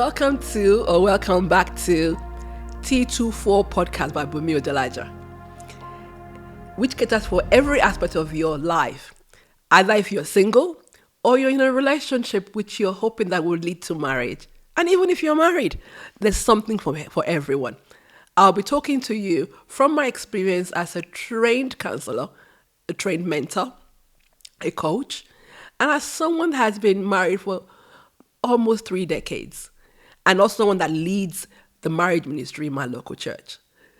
Welcome back to T24 podcast by Bunmi Odulaja, which caters for every aspect of your life, either if you're single or you're in a relationship which you're hoping that will lead to marriage. And even if you're married, there's something for everyone. I'll be talking to you from my experience as a trained counselor, a trained mentor, a coach, and as someone that has been married for almost 3 decades, and also someone that leads the marriage ministry in my local church.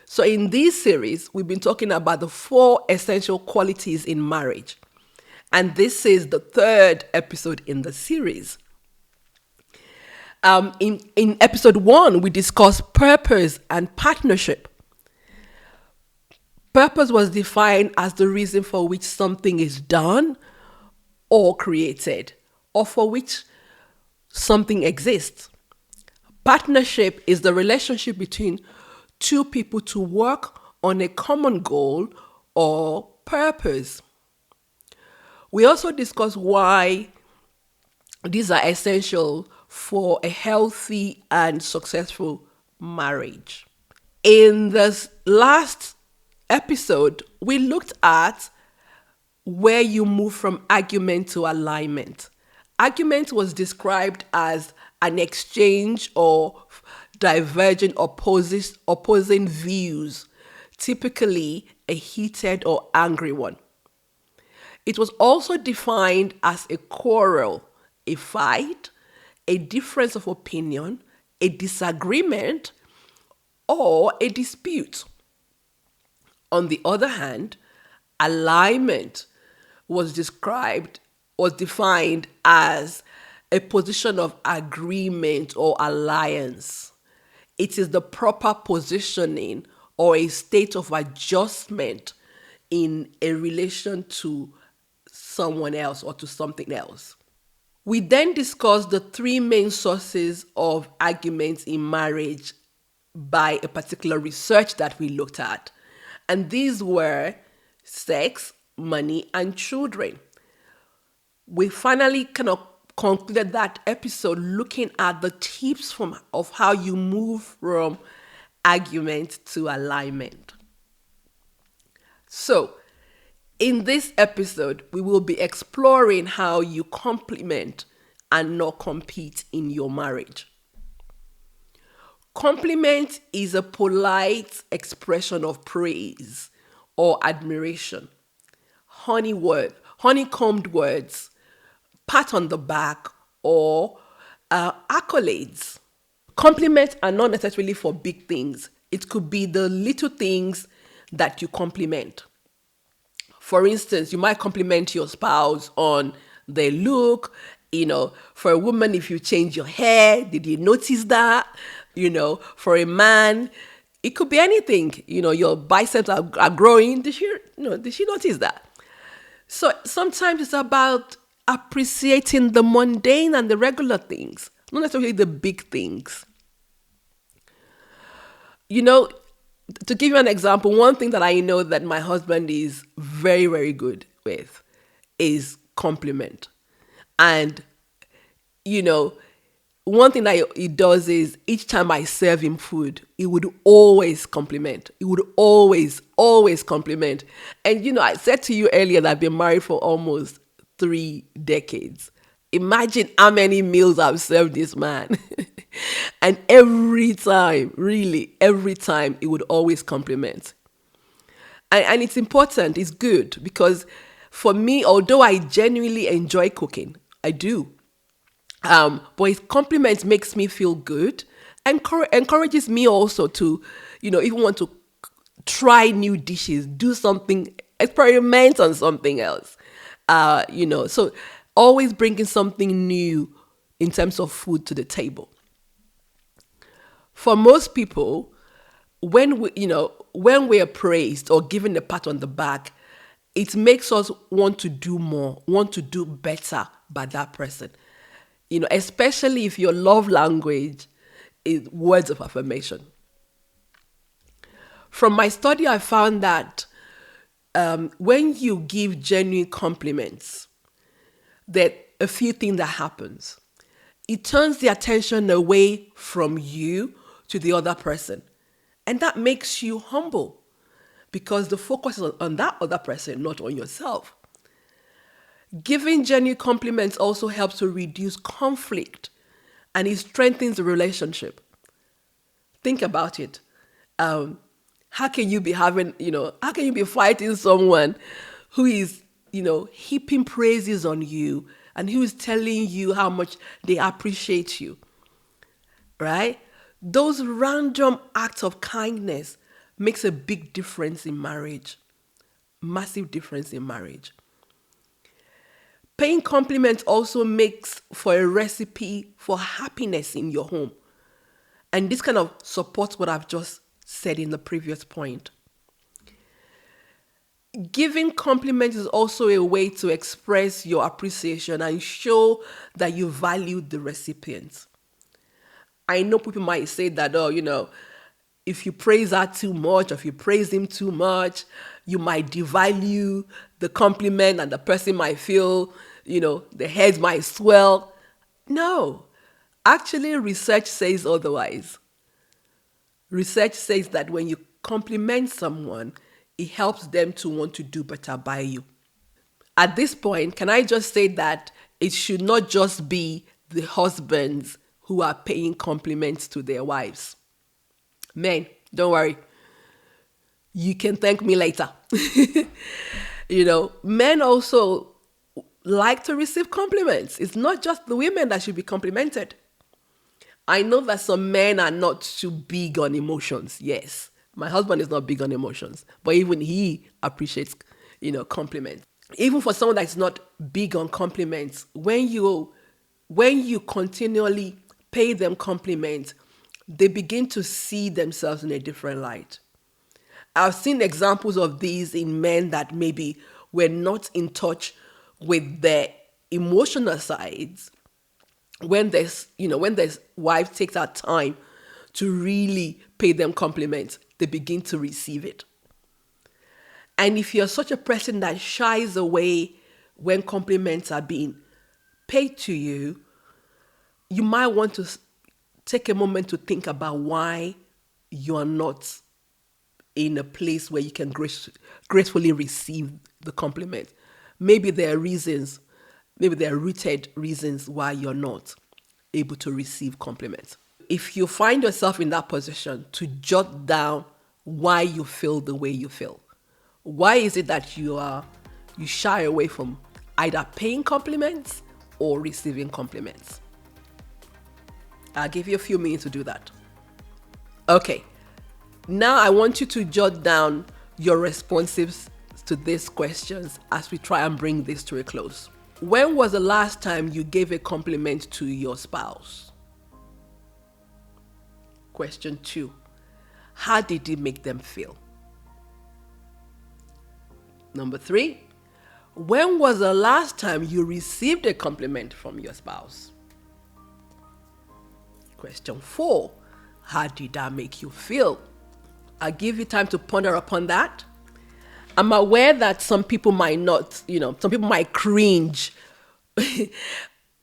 So in this series, we've been talking about the 4 essential qualities in marriage. And this is the 3rd episode in the series. In episode 1, we discussed purpose and partnership. Purpose was defined as the reason for which something is done or created, or for which something exists. Partnership is the relationship between 2 people to work on a common goal or purpose. We also discussed why these are essential for a healthy and successful marriage. In this last episode, we looked at where you move from argument to alignment. Argument was described as an exchange or divergent opposing views, typically a heated or angry one. It was also defined as a quarrel, a fight, a difference of opinion, a disagreement, or a dispute. On the other hand, alignment was defined as a position of agreement or alliance. It is the proper positioning or a state of adjustment in a relation to someone else or to something else. We then discussed the 3 main sources of arguments in marriage by a particular research that we looked at. And these were sex, money, and children. We finally kind of concluded that episode looking at the tips of how you move from argument to alignment. So, in this episode, we will be exploring how you complement and not compete in your marriage. Compliment is a polite expression of praise or admiration. Honeycombed words, pat on the back, or accolades. Compliments are not necessarily for big things. It could be the little things that you compliment. For instance, you might compliment your spouse on their look. For a woman, if you change your hair, did you notice that? For a man, it could be anything. Your biceps are growing. Did she notice that? So sometimes it's about appreciating the mundane and the regular things, not necessarily the big things. To give you an example, one thing that I know that my husband is very, very good with is compliment. And, one thing that he does is each time I serve him food, he would always compliment. He would always, always compliment. And, I said to you earlier that I've been married for almost 3 decades. Imagine how many meals I've served this man. And every time, he would always compliment. And it's important, it's good, because for me, although I genuinely enjoy cooking, I do. But his compliments makes me feel good, encourages me also to, even want to try new dishes, do something, experiment on something else. So always bringing something new in terms of food to the table. For most people, when we are praised or given a pat on the back, it makes us want to do more, want to do better by that person. Especially if your love language is words of affirmation. From my study, I found that when you give genuine compliments, there are a few things that happens. it turns the attention away from you to the other person. And that makes you humble because the focus is on that other person, not on yourself. Giving genuine compliments also helps to reduce conflict and it strengthens the relationship. Think about it. How can you be how can you be fighting someone who is, heaping praises on you and who is telling you how much they appreciate you, right? Those random acts of kindness makes a big difference in marriage, massive difference in marriage. Paying compliments also makes for a recipe for happiness in your home. And this kind of supports what I've just said in the previous point. Giving compliments is also a way to express your appreciation and show that you value the recipient. I know people might say that, if you praise her too much, or if you praise him too much, you might devalue the compliment and the person might feel, the head might swell. No, actually, research says otherwise. Research says that when you compliment someone, it helps them to want to do better by you. At this point, can I just say that it should not just be the husbands who are paying compliments to their wives. Men, don't worry. You can thank me later. Men also like to receive compliments. It's not just the women that should be complimented. I know that some men are not too big on emotions. Yes, my husband is not big on emotions, but even he appreciates, compliments. Even for someone that's not big on compliments, when you continually pay them compliments, they begin to see themselves in a different light. I've seen examples of these in men that maybe were not in touch with their emotional sides. When their wife takes that time to really pay them compliments, they begin to receive it. And if you're such a person that shies away when compliments are being paid to you, you might want to take a moment to think about why you're not in a place where you can gracefully receive the compliment. Maybe there are reasons, maybe there are rooted reasons why you're not able to receive compliments. If you find yourself in that position, to jot down why you feel the way you feel. Why is it that you shy away from either paying compliments or receiving compliments? I'll give you a few minutes to do that. Okay. Now I want you to jot down your responses to these questions as we try and bring this to a close. When was the last time you gave a compliment to your spouse? Question 2. How did it make them feel? Number 3. When was the last time you received a compliment from your spouse? Question 4. How did that make you feel? I'll give you time to ponder upon that. I'm aware that some people might not, some people might cringe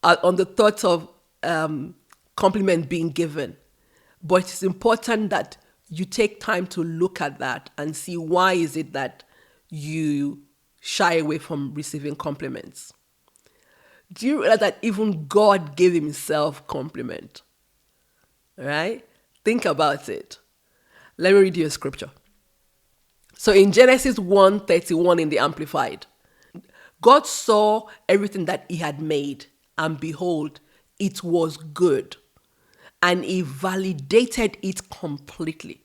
on the thought of compliment being given. But it's important that you take time to look at that and see why is it that you shy away from receiving compliments. Do you realize that even God gave himself compliment? Right? Think about it. Let me read you a scripture. So in Genesis 1:31 in the Amplified, God saw everything that he had made, and behold, it was good. And he validated it completely.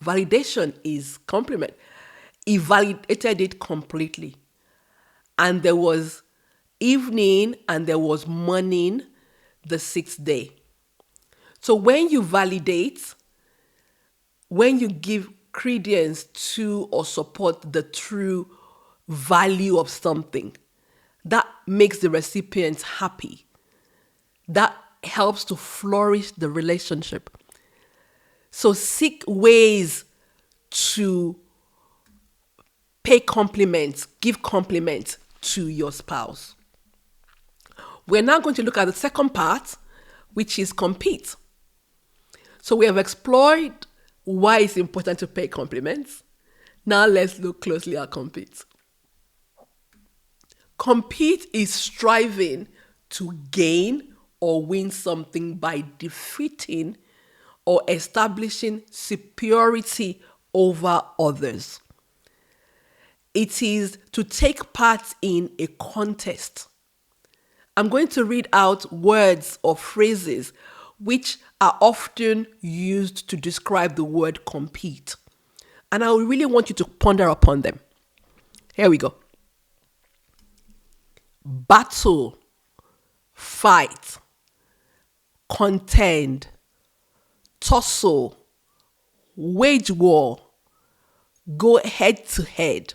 Validation is compliment. He validated it completely. And there was evening and there was morning the sixth day. So when you validate, when you give credence to or support the true value of something, that makes the recipient happy. That helps to flourish the relationship. So seek ways to pay compliments, give compliments to your spouse. We're now going to look at the second part, which is compete. So we have explored why it's important to pay compliments. Now let's look closely at compete. Compete is striving to gain or win something by defeating or establishing superiority over others. It is to take part in a contest. I'm going to read out words or phrases which are often used to describe the word compete. And I really want you to ponder upon them. Here we go. Battle, fight, contend, tussle, wage war, go head to head,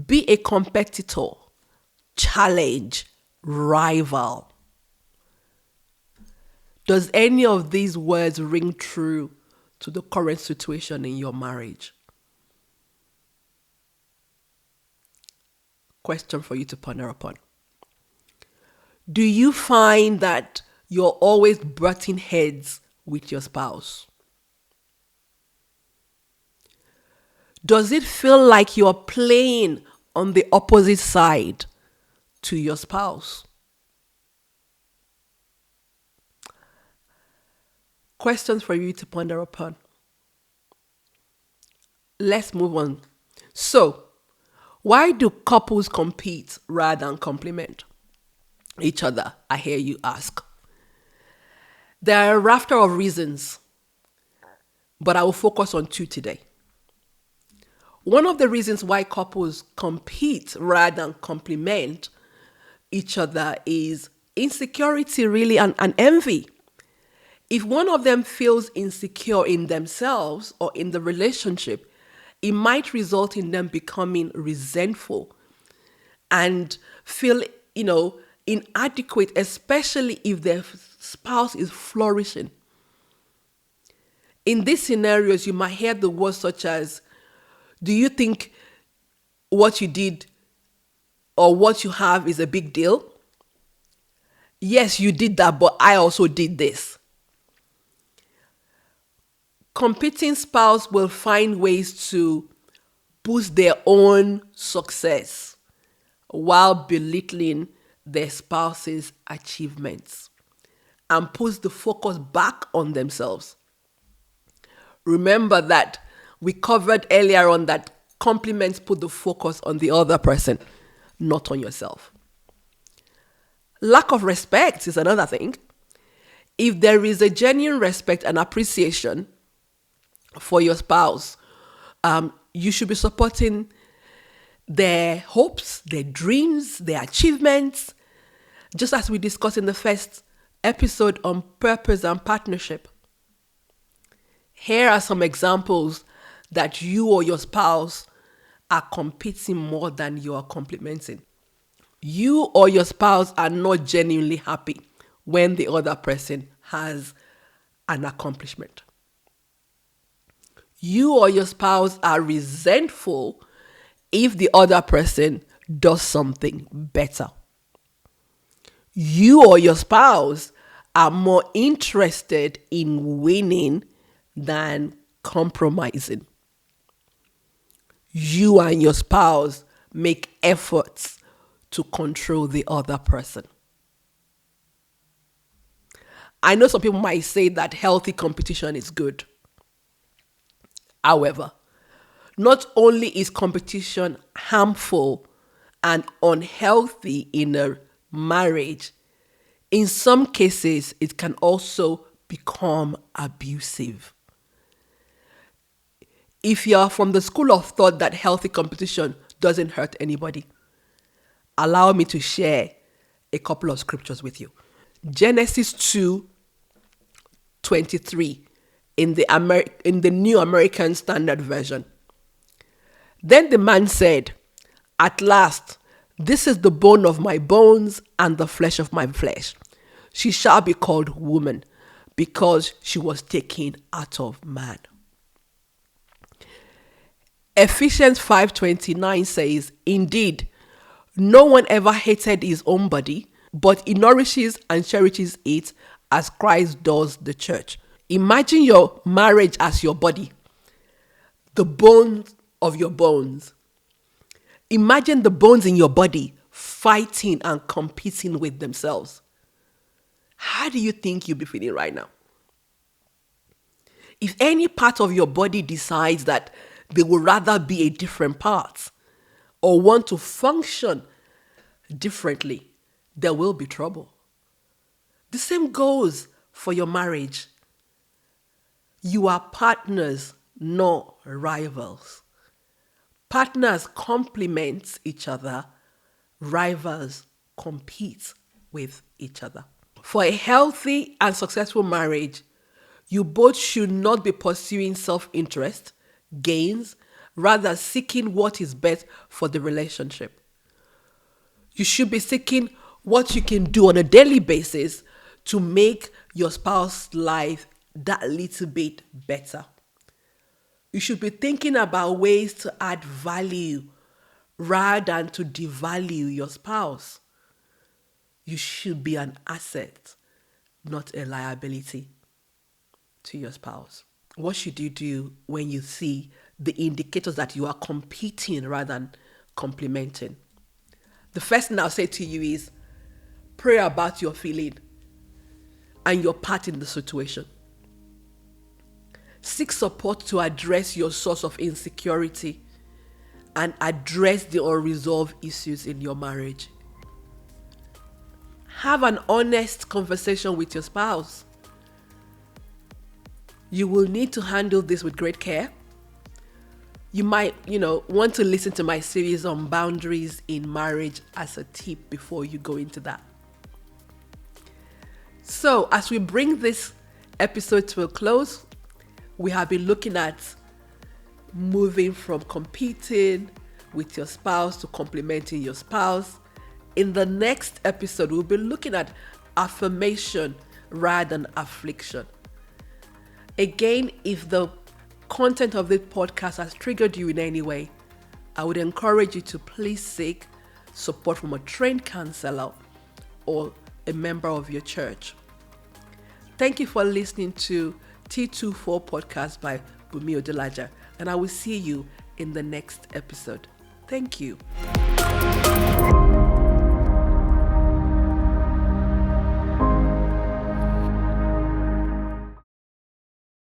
be a competitor, challenge, rival. Does any of these words ring true to the current situation in your marriage? Question for you to ponder upon. Do you find that you're always butting heads with your spouse? Does it feel like you're playing on the opposite side to your spouse? Questions for you to ponder upon. Let's move on. So, why do couples compete rather than complement each other? I hear you ask. There are a rafter of reasons, but I will focus on two today. One of the reasons why couples compete rather than complement each other is insecurity, really, and envy. If one of them feels insecure in themselves or in the relationship, it might result in them becoming resentful and feel, inadequate, especially if their spouse is flourishing. In these scenarios, you might hear the words such as, do you think what you did or what you have is a big deal? Yes, you did that, but I also did this. Competing spouse will find ways to boost their own success while belittling their spouse's achievements and puts the focus back on themselves. Remember that we covered earlier on that compliments put the focus on the other person, not on yourself. Lack of respect is another thing. If there is a genuine respect and appreciation for your spouse, you should be supporting their hopes, their dreams, their achievements, just as we discussed in the first episode on purpose and partnership. Here are some examples that you or your spouse are competing more than you are complimenting. You or your spouse are not genuinely happy when the other person has an accomplishment. You or your spouse are resentful if the other person does something better. You or your spouse are more interested in winning than compromising. You and your spouse make efforts to control the other person. I know some people might say that healthy competition is good. However, not only is competition harmful and unhealthy in a marriage, in some cases, it can also become abusive. If you're from the school of thought that healthy competition doesn't hurt anybody, allow me to share a couple of scriptures with you. Genesis 2:23 in the New American Standard Version. Then the man said, "At last, this is the bone of my bones and the flesh of my flesh. She shall be called woman, because she was taken out of man." Ephesians 5:29 says, "Indeed, no one ever hated his own body, but he nourishes and cherishes it as Christ does the church. Imagine your marriage as your body, the bones of your bones. Imagine the bones in your body fighting and competing with themselves. How do you think you'll be feeling right now? If any part of your body decides that they would rather be a different part or want to function differently, there will be trouble. The same goes for your marriage. You are partners, not rivals. Partners complement each other. Rivals compete with each other. For a healthy and successful marriage, you both should not be pursuing self-interest, gains, rather seeking what is best for the relationship. You should be seeking what you can do on a daily basis to make your spouse's life that little bit better. You should be thinking about ways to add value rather than to devalue your spouse. You should be an asset, not a liability to your spouse. What should you do when you see the indicators that you are competing rather than complementing? The first thing I'll say to you is pray about your feeling and your part in the situation. Seek support to address your source of insecurity and address the unresolved issues in your marriage. Have an honest conversation with your spouse. You will need to handle this with great care. You might, want to listen to my series on boundaries in marriage as a tip before you go into that. So, as we bring this episode to a close, we have been looking at moving from competing with your spouse to complementing your spouse. In the next episode, we'll be looking at affirmation rather than affliction. Again, if the content of this podcast has triggered you in any way, I would encourage you to please seek support from a trained counselor or a member of your church. Thank you for listening to T24 podcast by Bunmi Odulaja, and I will see you in the next episode. Thank you.